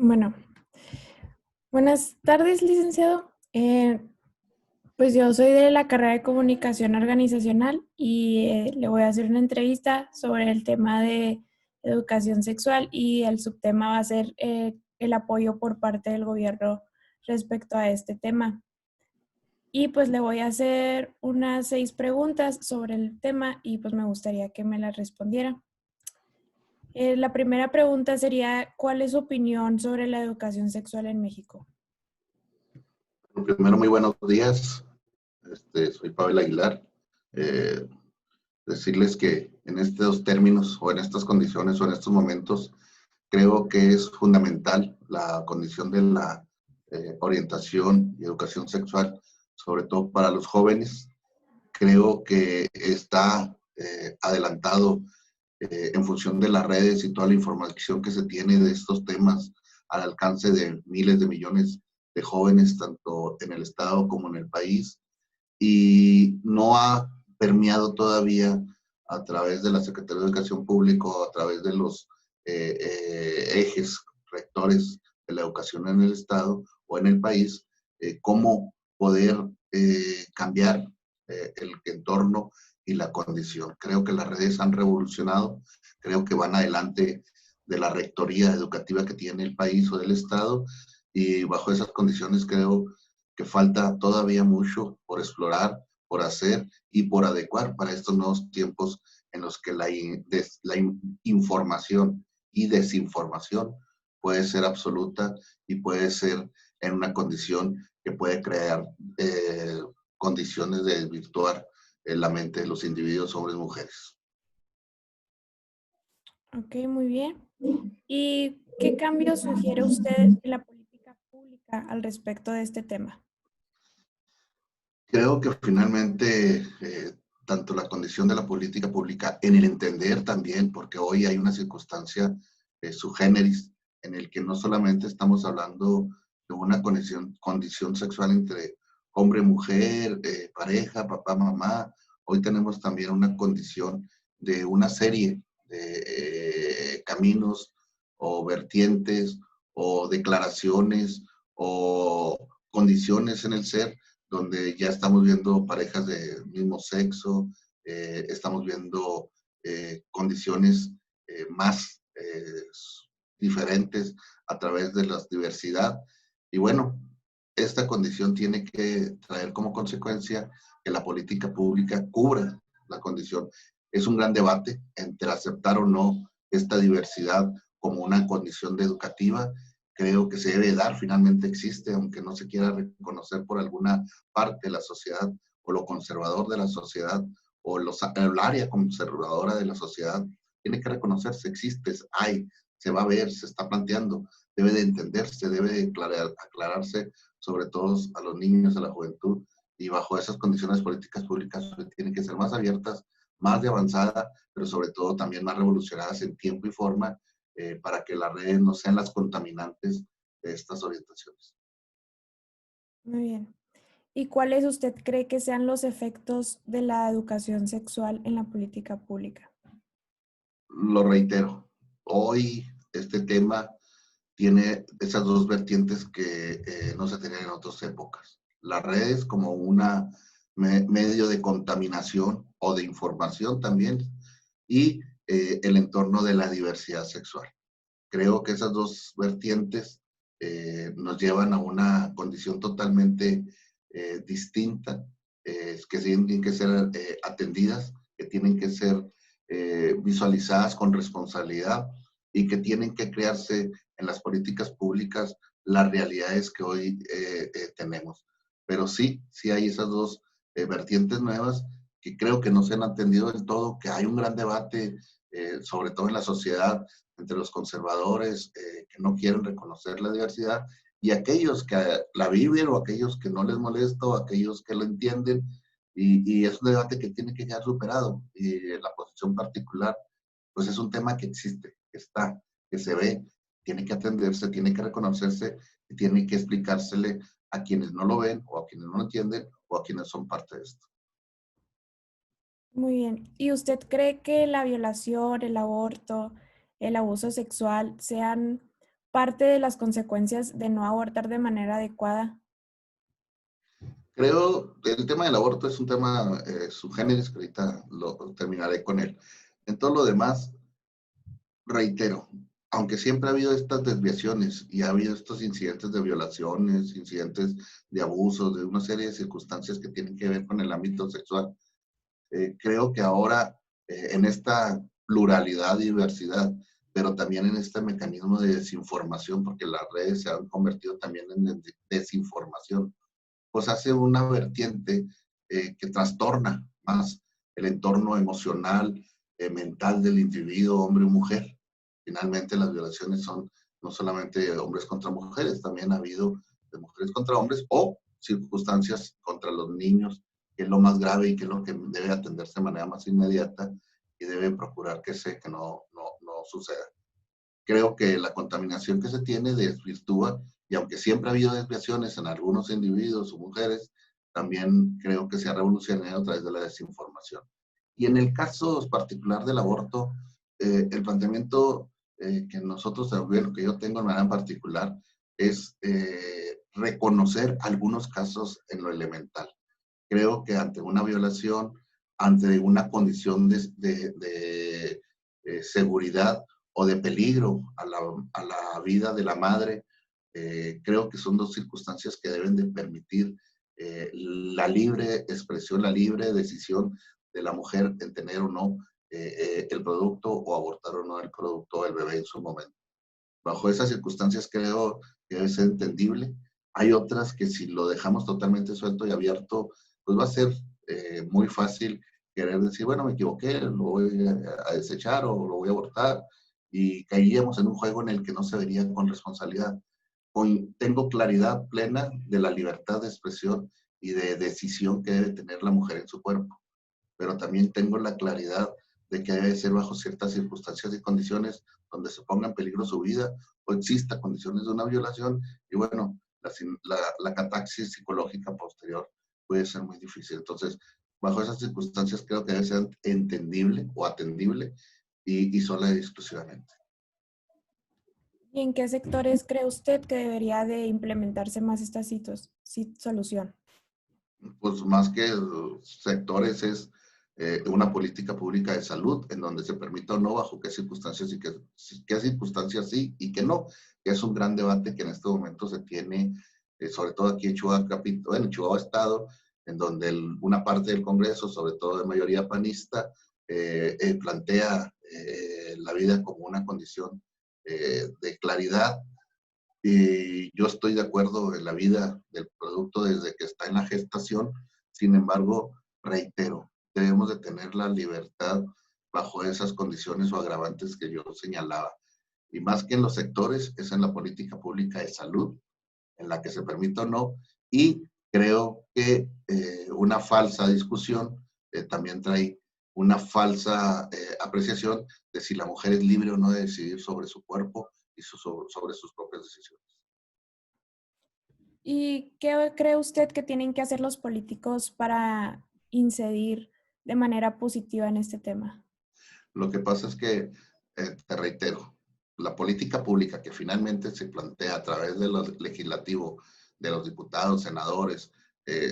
Bueno, buenas tardes, licenciado. Pues yo soy de la carrera de comunicación organizacional y le voy a hacer una entrevista sobre el tema de educación sexual y el subtema va a ser el apoyo por parte del gobierno respecto a este tema. Y pues le voy a hacer unas 6 preguntas sobre el tema y pues me gustaría que me las respondiera. La primera pregunta sería, ¿cuál es su opinión sobre la educación sexual en México? Primero, muy buenos días. Soy Pavel Aguilar. Eh, Decirles que en estos términos o en estas condiciones o en estos momentos creo que es fundamental la condición de la orientación y educación sexual, sobre todo para los jóvenes. Creo que está adelantado en función de las redes y toda la información que se tiene de estos temas al alcance de miles de millones de jóvenes, tanto en el estado como en el país, y no ha permeado todavía a través de la Secretaría de Educación Pública o a través de los ejes rectores de la educación en el estado o en el país, cómo poder cambiar el entorno y la condición. Creo que las redes han revolucionado, creo que van adelante de la rectoría educativa que tiene el país o del estado, y bajo esas condiciones creo que falta todavía mucho por explorar, por hacer y por adecuar para estos nuevos tiempos en los que la información y desinformación puede ser absoluta y puede ser en una condición que puede crear condiciones de desvirtuar la mente de los individuos, hombres y mujeres. Ok, muy bien. ¿Y qué cambios sugiere usted en la política pública al respecto de este tema? Creo que finalmente tanto la condición de la política pública en el entender también, porque hoy hay una circunstancia sui generis en el que no solamente estamos hablando de una condición sexual entre hombre, mujer, pareja, papá, mamá. Hoy tenemos también una condición de una serie de caminos o vertientes o declaraciones o condiciones en el ser donde ya estamos viendo parejas de mismo sexo, estamos viendo condiciones más diferentes a través de la diversidad. Y bueno, esta condición tiene que traer como consecuencia que la política pública cubra la condición. Es un gran debate entre aceptar o no esta diversidad como una condición educativa. Creo que se debe dar, finalmente existe, aunque no se quiera reconocer por alguna parte de la sociedad o lo conservador de la sociedad o el área conservadora de la sociedad, tiene que reconocerse, existe, hay, se va a ver, se está planteando, debe de entenderse, debe de aclararse sobre todo a los niños, a la juventud, y bajo esas condiciones políticas públicas tienen que ser más abiertas, más de avanzada, pero sobre todo también más revolucionadas en tiempo y forma, para que las redes no sean las contaminantes de estas orientaciones. Muy bien. ¿Y cuáles usted cree que sean los efectos de la educación sexual en la política pública? Lo reitero, hoy este tema tiene esas dos vertientes que no se tenían en otras épocas. Las redes como una medio de contaminación o de información también, y el entorno de la diversidad sexual. Creo que esas dos vertientes nos llevan a una condición totalmente distinta, que tienen que ser atendidas, que tienen que ser visualizadas con responsabilidad y que tienen que crearse en las políticas públicas las realidades que hoy tenemos. Pero sí, sí hay esas dos vertientes nuevas que creo que no se han atendido del todo, que hay un gran debate, sobre todo en la sociedad, entre los conservadores que no quieren reconocer la diversidad y aquellos que la viven o aquellos que no les molesta o aquellos que lo entienden, y es un debate que tiene que quedar superado, y la posición particular pues es un tema que existe, que está, que se ve, tiene que atenderse, tiene que reconocerse y tiene que explicársele a quienes no lo ven o a quienes no lo entienden o a quienes son parte de esto. Muy bien. ¿Y usted cree que la violación, el aborto, el abuso sexual sean parte de las consecuencias de no abortar de manera adecuada? Creo que el tema del aborto es un tema subgéneris, que ahorita lo terminaré con él. En todo lo demás, reitero, aunque siempre ha habido estas desviaciones y ha habido estos incidentes de violaciones, incidentes de abusos, de una serie de circunstancias que tienen que ver con el ámbito sexual, creo que ahora en esta pluralidad, diversidad, pero también en este mecanismo de desinformación, porque las redes se han convertido también en desinformación, pues hace una vertiente que trastorna más el entorno emocional, mental del individuo, hombre o mujer. Finalmente las violaciones son no solamente hombres contra mujeres, también ha habido de mujeres contra hombres o circunstancias contra los niños, que es lo más grave y que es lo que debe atenderse de manera más inmediata y debe procurar que no suceda. Creo que la contaminación que se tiene desvirtúa, y aunque siempre ha habido desviaciones en algunos individuos o mujeres, también creo que se ha revolucionado a través de la desinformación. Y en el caso particular del aborto, el planteamiento que nosotros, bueno, que yo tengo en manera particular, es reconocer algunos casos en lo elemental. Creo que ante una violación, ante una condición de seguridad o de peligro a la vida de la madre, creo que son dos circunstancias que deben de permitir la libre expresión, la libre decisión de la mujer en tener o no el producto o abortar o no el producto del bebé en su momento. Bajo esas circunstancias creo que debe ser entendible. Hay otras que si lo dejamos totalmente suelto y abierto, pues va a ser muy fácil querer decir, bueno, me equivoqué, lo voy a desechar o lo voy a abortar, y caeríamos en un juego en el que no se vería con responsabilidad. Tengo claridad plena de la libertad de expresión y de decisión que debe tener la mujer en su cuerpo, pero también tengo la claridad de que debe ser bajo ciertas circunstancias y condiciones donde se ponga en peligro su vida o exista condiciones de una violación, y bueno, la catarsis psicológica posterior puede ser muy difícil. Entonces, bajo esas circunstancias creo que debe ser entendible o atendible y sola y exclusivamente. ¿Y en qué sectores cree usted que debería de implementarse más esta solución? Pues más que sectores es una política pública de salud en donde se permita o no, bajo qué circunstancias y qué circunstancias sí y qué no, que es un gran debate que en este momento se tiene, sobre todo aquí en Chihuahua, en Chihuahua Estado, en donde una parte del Congreso, sobre todo de mayoría panista, plantea la vida como una condición de claridad. Y yo estoy de acuerdo en la vida del producto desde que está en la gestación. Sin embargo, reitero, debemos de tener la libertad bajo esas condiciones o agravantes que yo señalaba. Y más que en los sectores, es en la política pública de salud, en la que se permita o no. Y creo que una falsa discusión también trae una falsa apreciación de si la mujer es libre o no de decidir sobre su cuerpo y sobre sus propias decisiones. ¿Y qué cree usted que tienen que hacer los políticos para incidir de manera positiva en este tema? Lo que pasa es que, te reitero, la política pública que finalmente se plantea a través de los legislativo, de los diputados, senadores,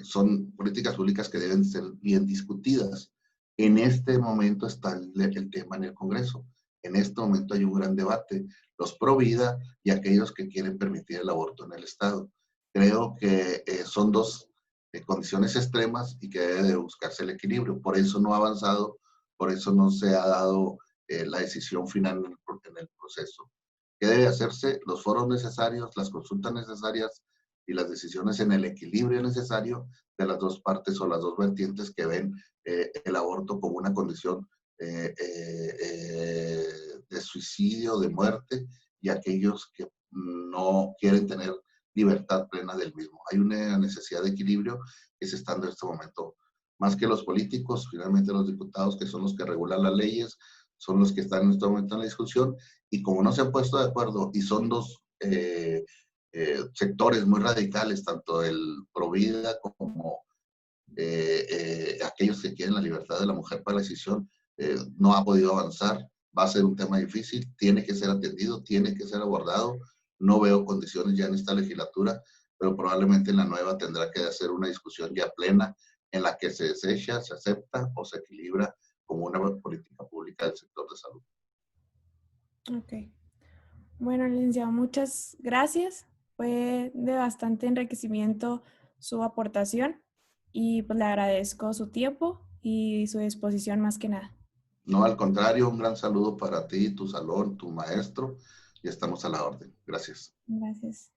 son políticas públicas que deben ser bien discutidas. En este momento está el tema en el Congreso. En este momento hay un gran debate, los pro vida y aquellos que quieren permitir el aborto en el Estado. Creo que son dos condiciones extremas y que debe de buscarse el equilibrio. Por eso no ha avanzado, por eso no se ha dado la decisión final en el proceso. ¿Qué debe hacerse? Los foros necesarios, las consultas necesarias y las decisiones en el equilibrio necesario de las dos partes o las dos vertientes que ven el aborto como una condición de suicidio, de muerte, y aquellos que no quieren tener libertad plena del mismo. Hay una necesidad de equilibrio que se está dando en este momento. Más que los políticos, finalmente los diputados, que son los que regulan las leyes, son los que están en este momento en la discusión, y como no se han puesto de acuerdo y son dos sectores muy radicales, tanto el Provida como aquellos que quieren la libertad de la mujer para la decisión, no ha podido avanzar. Va a ser un tema difícil, tiene que ser atendido, tiene que ser abordado, No veo condiciones ya en esta legislatura, pero probablemente en la nueva tendrá que hacer una discusión ya plena en la que se desecha, se acepta o se equilibra como una política pública del sector de salud. Ok. Bueno, licenciado, muchas gracias. Fue de bastante enriquecimiento su aportación y pues le agradezco su tiempo y su disposición más que nada. No, al contrario, un gran saludo para ti, tu salón, tu maestro, y estamos a la orden. Gracias. Gracias.